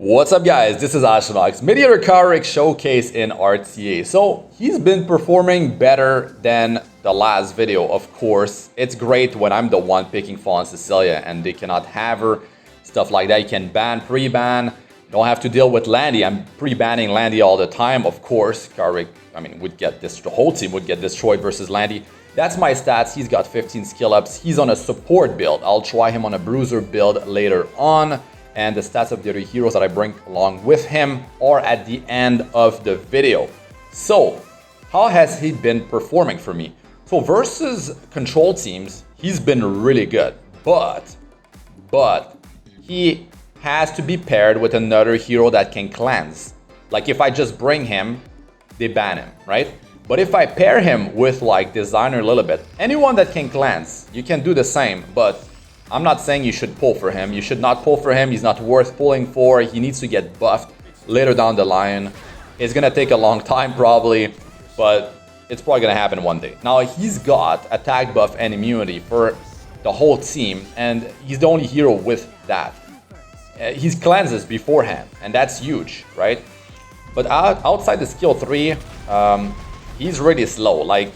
What's up guys, this is Astranox, Mediator Kawerik showcase in RTA. So he's been performing better than the last video, of course. It's great when I'm the one picking Fallen Cecilia and they cannot have her, stuff like that. You can ban, pre-ban, don't have to deal with Landy. I'm pre-banning Landy all the time, of course. Kawerik, would get this, the whole team would get destroyed versus Landy. That's my stats. He's got 15 skill ups. He's on a support build. I'll try him on a bruiser build later on. And the stats of the other heroes that I bring along with him are at the end of the video. So, how has he been performing for me? So versus control teams, he's been really good. But he has to be paired with another hero that can cleanse. Like if I just bring him, they ban him, right? But if I pair him with like Designer a little bit, anyone that can cleanse, you can do the same, but I'm not saying you should pull for him. You should not pull for him. He's not worth pulling for. He needs to get buffed later down the line. It's going to take a long time probably, but it's probably going to happen one day. Now, he's got attack buff and immunity for the whole team, and he's the only hero with that. He's cleanses beforehand, and that's huge, right? But outside the skill 3, he's really slow. Like,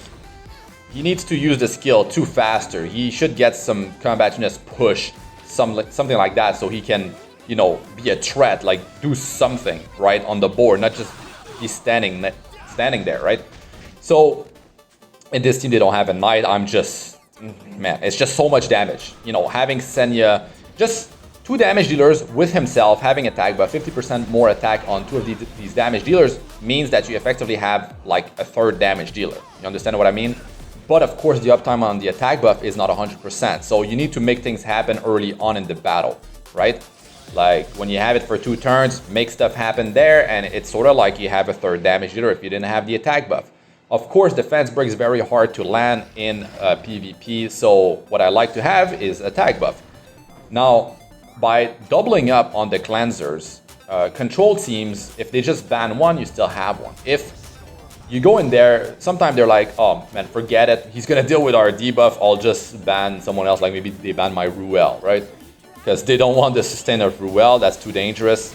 he needs to use the skill 2 faster. He should get some combativeness push, something like that, so he can, you know, be a threat, like do something, right, on the board, not just be standing there, right? So in this team, they don't have a knight. I'm just, man, it's just so much damage. You know, having Senya, just 2 damage dealers with himself, having attack buff, 50% more attack on 2 of these damage dealers means that you effectively have like a 3rd damage dealer. You understand what I mean? But of course, the uptime on the attack buff is not 100%. So you need to make things happen early on in the battle, right? Like when you have it for 2 turns, make stuff happen there. And it's sort of like you have a 3rd damage dealer if you didn't have the attack buff. Of course, defense break is very hard to land in PvP. So what I like to have is attack buff. Now, by doubling up on the cleansers, control teams, if they just ban one, you still have one. If you go in there, sometimes they're like, oh man, forget it. He's gonna deal with our debuff. I'll just ban someone else. Like maybe they ban my Ruel, right? Because they don't want the sustain of Ruel. That's too dangerous.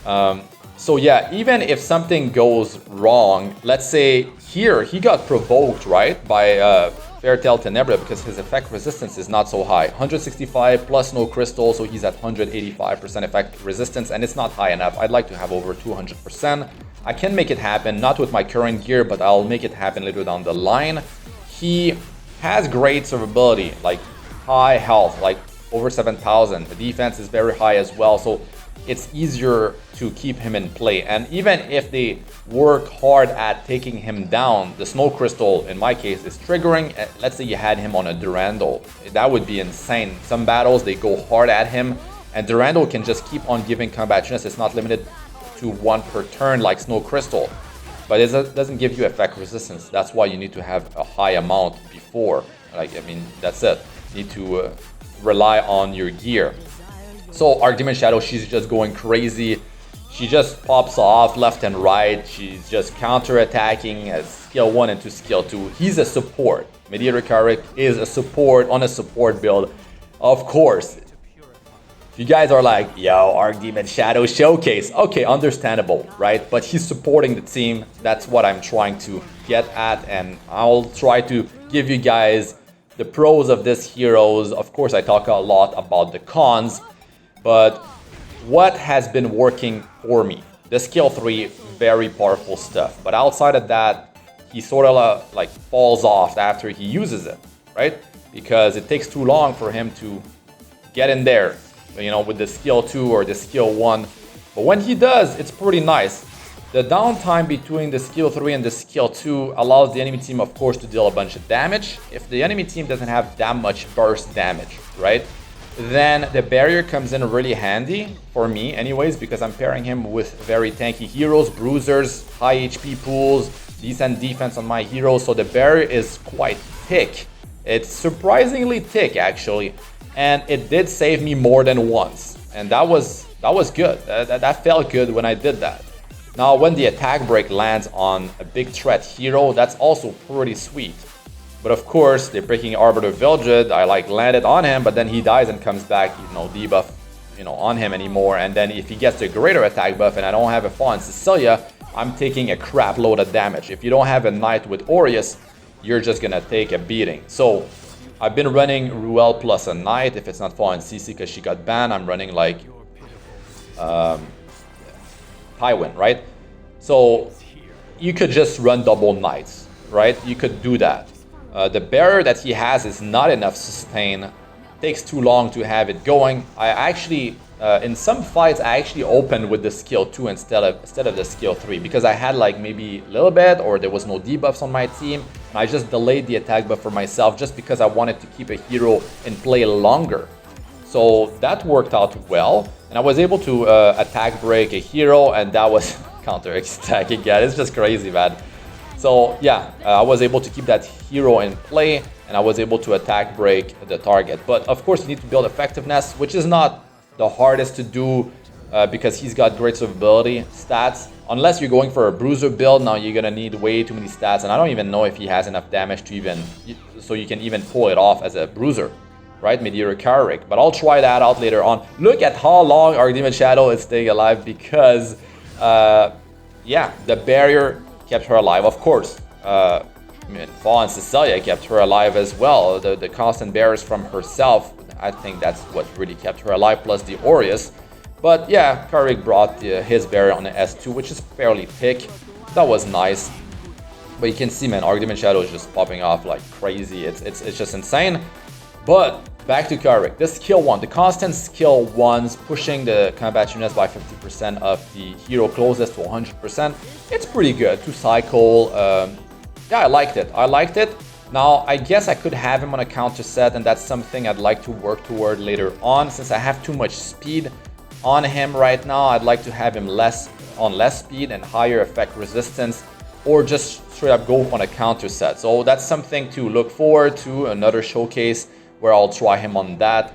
So yeah, even if something goes wrong, let's say here he got provoked, right, by Fairtail Tenebra because his effect resistance is not so high. 165 plus no crystal, so he's at 185% effect resistance, and it's not high enough. I'd like to have over 200%. I can make it happen, not with my current gear, but I'll make it happen later down the line. He has great survivability, like high health, like over 7,000. The defense is very high as well, so it's easier to keep him in play. And even if they work hard at taking him down, the Snow Crystal, in my case, is triggering. Let's say you had him on a Durandal. That would be insane. Some battles, they go hard at him, and Durandal can just keep on giving combativeness. It's not limited to 1 per turn like Snow Crystal, but it doesn't give you effect resistance. That's why you need to have a high amount before. That's it. You need to rely on your gear. So Archdemon Shadow, she's just going crazy. She just pops off left and right. She's just counter-attacking as skill 1 into skill 2. He's a support. Mediator Kawerik is a support on a support build. Of course, if you guys are like, yo, Archdemon Shadow showcase, okay, understandable, right? But he's supporting the team. That's what I'm trying to get at, and I'll try to give you guys the pros of this heroes. Of course, I talk a lot about the cons, but what has been working for me? The skill 3, very powerful stuff. But outside of that, he sort of like falls off after he uses it, right? Because it takes too long for him to get in there, you know, with the skill 2 or the skill 1. But when he does, it's pretty nice. The downtime between the skill 3 and the skill 2 allows the enemy team, of course, to deal a bunch of damage. If the enemy team doesn't have that much burst damage, right, then the barrier comes in really handy for me anyways, because I'm pairing him with very tanky heroes, bruisers, high HP pools, decent defense on my heroes. So the barrier is quite thick. It's surprisingly thick, actually. And it did save me more than once, and that was good. That felt good when I did that. Now, when the attack break lands on a big threat hero, that's also pretty sweet. But of course, they're breaking Arbiter Vildred. I like landed on him, but then he dies and comes back, you know, debuff you know, on him anymore. And then if he gets a greater attack buff and I don't have a Fallen Cecilia, I'm taking a crap load of damage. If you don't have a Knight with Aureus, you're just gonna take a beating. So I've been running Ruel plus a Knight. If it's not Fallen CC because she got banned, I'm running like Tywin, right? So you could just run double Knights, right? You could do that. The barrier that he has is not enough sustain. Takes too long to have it going. I actually, in some fights, I actually opened with the skill 2 instead of the skill 3 because I had like maybe a little bit or there was no debuffs on my team. And I just delayed the attack buff for myself just because I wanted to keep a hero in play longer. So that worked out well. And I was able to attack break a hero and that was counter attack again. It's just crazy, man. So yeah, I was able to keep that hero in play and I was able to attack break the target. But of course you need to build effectiveness, which is not the hardest to do because he's got great survivability stats. Unless you're going for a bruiser build, now you're gonna need way too many stats and I don't even know if he has enough damage to even, so you can even pull it off as a bruiser, right? Mediator Kawerik. But I'll try that out later on. Look at how long our Demon Shadow is staying alive because yeah, the barrier kept her alive, of course. I mean, Fallen Cecilia kept her alive as well. The constant barriers from herself, I think that's what really kept her alive, plus the Aureus. But yeah, Kawerik brought his barrier on the S2, which is fairly thick. That was nice. But you can see, man, our Demon Shadow is just popping off like crazy. It's just insane. But back to Kawerik. The skill 1, the constant skill 1s pushing the combat units by 50% of the hero closest to 100%. It's pretty good to cycle. Yeah, I liked it. I liked it. Now, I guess I could have him on a counter set, and that's something I'd like to work toward later on. Since I have too much speed on him right now, I'd like to have him less speed and higher effect resistance, or just straight up go on a counter set. So that's something to look forward to, another showcase where I'll try him on that.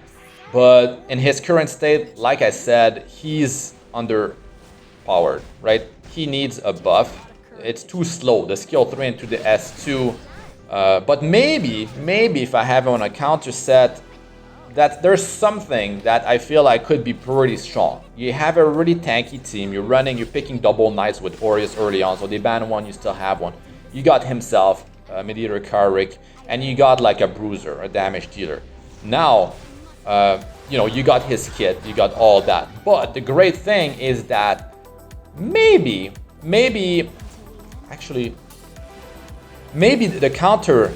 But in his current state, like I said, he's underpowered, right? He needs a buff. It's too slow, the skill 3 into the S2. But maybe if I have him on a counter set, that there's something that I feel like could be pretty strong. You have a really tanky team, you're picking double Knights with Aureus early on, so they ban one, you still have one. You got himself, Mediator Kawerik, and you got like a bruiser, a damage dealer. Now, you know, you got his kit, you got all that. But the great thing is that maybe the counter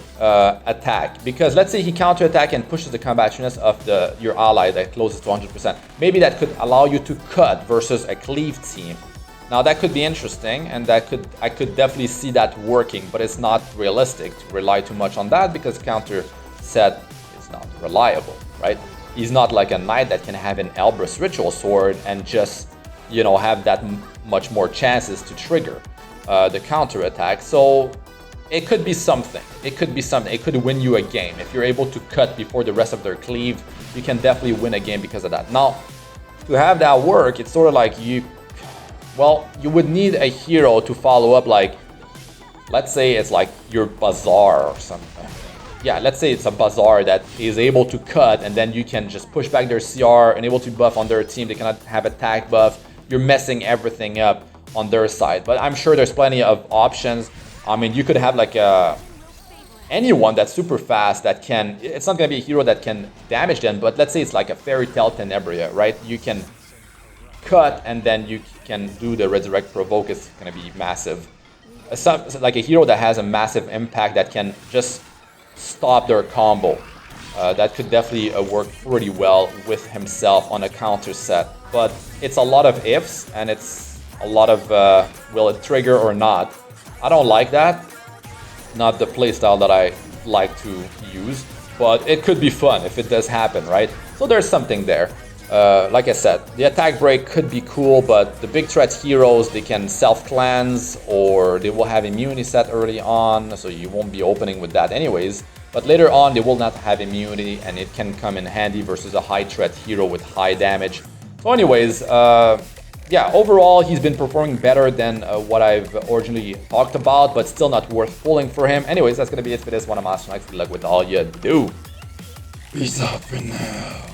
attack, because let's say he counter attack and pushes the combat units of your ally that closes to 100%. Maybe that could allow you to cut versus a cleave team. Now that could be interesting, and I could definitely see that working, but it's not realistic to rely too much on that because counter set is not reliable, right? He's not like a knight that can have an Elbrus ritual sword and just, you know, have that much more chances to trigger the counter attack. So it could be something. It could be something. It could win you a game. If you're able to cut before the rest of their cleave, you can definitely win a game because of that. Now, to have that work, it's sort of like you would need a hero to follow up, like, let's say it's like your Bazaar or something. Yeah, let's say it's a Bazaar that is able to cut, and then you can just push back their CR and able to buff on their team. They cannot have attack buff. You're messing everything up on their side. But I'm sure there's plenty of options. I mean, you could have like anyone that's super fast that can, it's not going to be a hero that can damage them, but let's say it's like a Fairy Tale Tenebria, right? You can cut and then you can do the Resurrect Provoke. It's going to be massive. Like a hero that has a massive impact that can just stop their combo. That could definitely work pretty well with himself on a counter set. But it's a lot of ifs, and it's a lot of will it trigger or not. I don't like that. Not the playstyle that I like to use, but it could be fun if it does happen, right? So there's something there. Like I said, the attack break could be cool, but the big threat heroes, they can self-cleanse or they will have immunity set early on, so you won't be opening with that anyways. But later on, they will not have immunity, and it can come in handy versus a high threat hero with high damage. So anyways, yeah, overall, he's been performing better than what I've originally talked about, but still not worth pulling for him. Anyways, that's going to be it for this one. I'm Astranox. Good luck with all you do. Peace out for now.